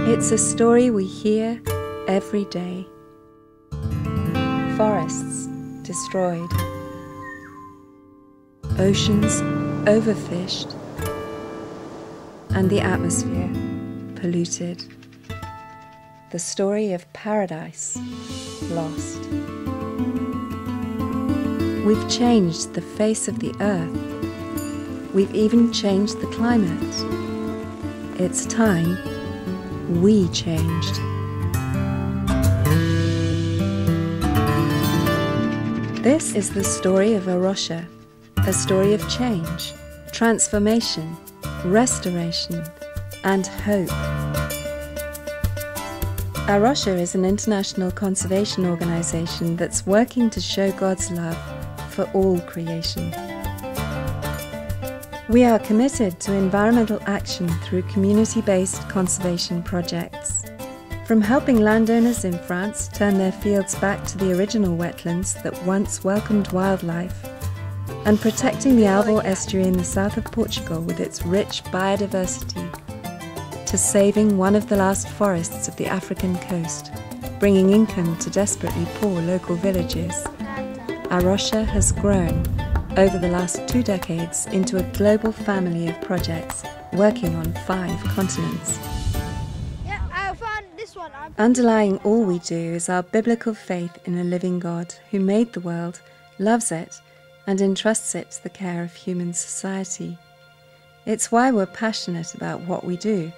It's a story we hear every day. Forests destroyed. Oceans overfished. And the atmosphere polluted. The story of paradise lost. We've changed the face of the earth. We've even changed the climate. It's time we changed. This is the story of Rocha, a story of change, transformation, restoration, and hope. Rocha is an international conservation organization that's working to show God's love for all creation. We are committed to environmental action through community-based conservation projects. From helping landowners in France turn their fields back to the original wetlands that once welcomed wildlife, and protecting the Alvor estuary in the south of Portugal with its rich biodiversity, to saving one of the last forests of the African coast, bringing income to desperately poor local villages. Rocha has grown over the last 2 decades into a global family of projects working on 5 continents. Yeah, I found this one. Underlying all we do is our biblical faith in a living God who made the world, loves it, and entrusts it to the care of human society. It's why we're passionate about what we do.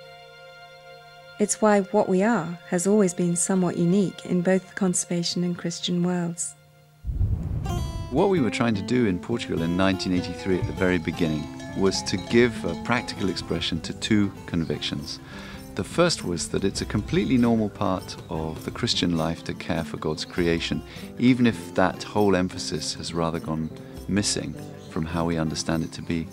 It's why what we are has always been somewhat unique in both the conservation and Christian worlds. What we were trying to do in Portugal in 1983 at the very beginning was to give a practical expression to 2 convictions. The first was that it's a completely normal part of the Christian life to care for God's creation, even if that whole emphasis has rather gone missing from how we understand it to be.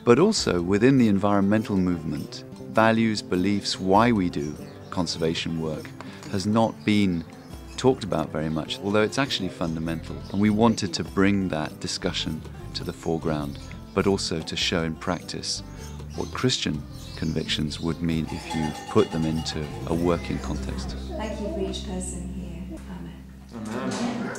But also within the environmental movement, values, beliefs, why we do conservation work has not been talked about very much, although it's actually fundamental. And we wanted to bring that discussion to the foreground, but also to show in practice what Christian convictions would mean if you put them into a working context. Thank you for each person here. Amen. Amen.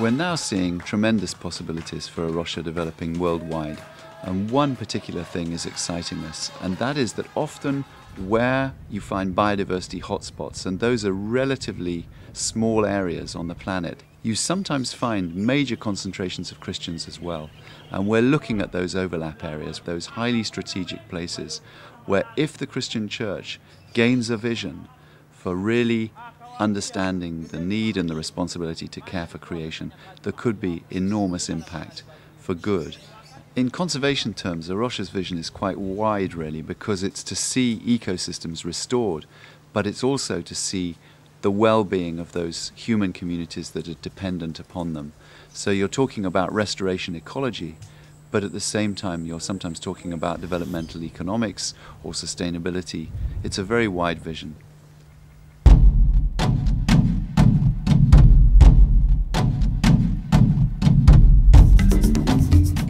We're now seeing tremendous possibilities for Rocha developing worldwide, and one particular thing is exciting us, and that is that often where you find biodiversity hotspots, and those are relatively small areas on the planet, you sometimes find major concentrations of Christians as well. And we're looking at those overlap areas, those highly strategic places where if the Christian church gains a vision for really understanding the need and the responsibility to care for creation, there could be enormous impact for good. In conservation terms, Rocha's vision is quite wide really, because it's to see ecosystems restored, but it's also to see the well-being of those human communities that are dependent upon them. So you're talking about restoration ecology, but at the same time you're sometimes talking about developmental economics or sustainability. It's a very wide vision.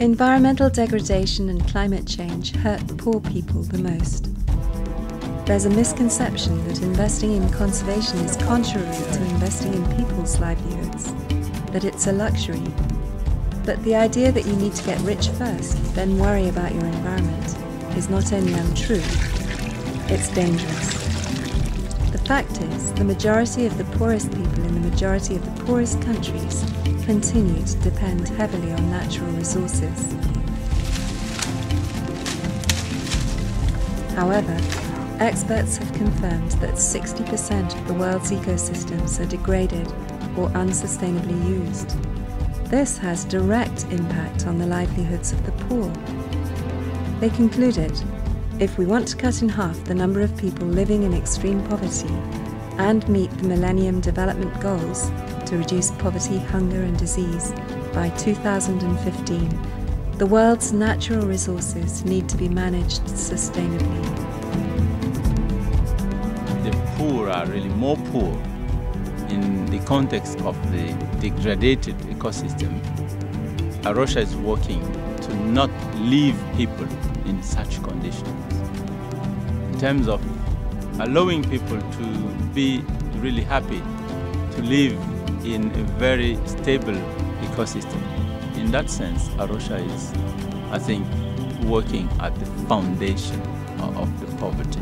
Environmental degradation and climate change hurt poor people the most. There's a misconception that investing in conservation is contrary to investing in people's livelihoods, that it's a luxury. But the idea that you need to get rich first, then worry about your environment, is not only untrue, it's dangerous. The fact is, the majority of the poorest people in the majority of the poorest countries continue to depend heavily on natural resources. However, experts have confirmed that 60% of the world's ecosystems are degraded or unsustainably used. This has direct impact on the livelihoods of the poor. They concluded, if we want to cut in half the number of people living in extreme poverty and meet the Millennium Development Goals to reduce poverty, hunger and disease by 2015, the world's natural resources need to be managed sustainably. The poor are really more poor in the context of the degraded ecosystem. Rocha is working to not leave people in such conditions. terms of allowing people to be really happy, to live in a very stable ecosystem. In that sense, Rocha is, I think, working at the foundation of the poverty.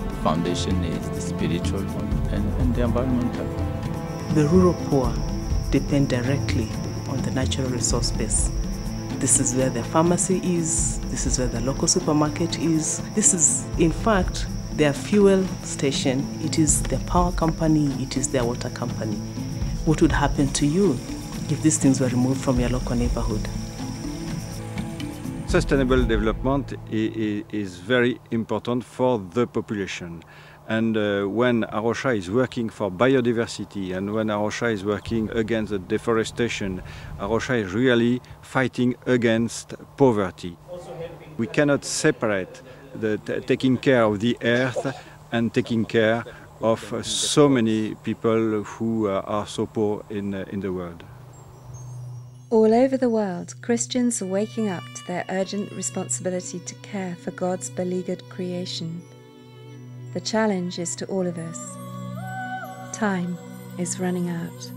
The foundation is the spiritual one and the environmental one. The rural poor depend directly on the natural resource base. This is where the pharmacy is, this is where the local supermarket is, this is, in fact, their fuel station, it is their power company, it is their water company. What would happen to you if these things were removed from your local neighborhood? Sustainable development is very important for the population. And when Rocha is working for biodiversity and when Rocha is working against the deforestation, Rocha is really fighting against poverty. We cannot separate the taking care of the earth and taking care of so many people who are so poor in the world. All over the world, Christians are waking up to their urgent responsibility to care for God's beleaguered creation. The challenge is to all of us. Time is running out.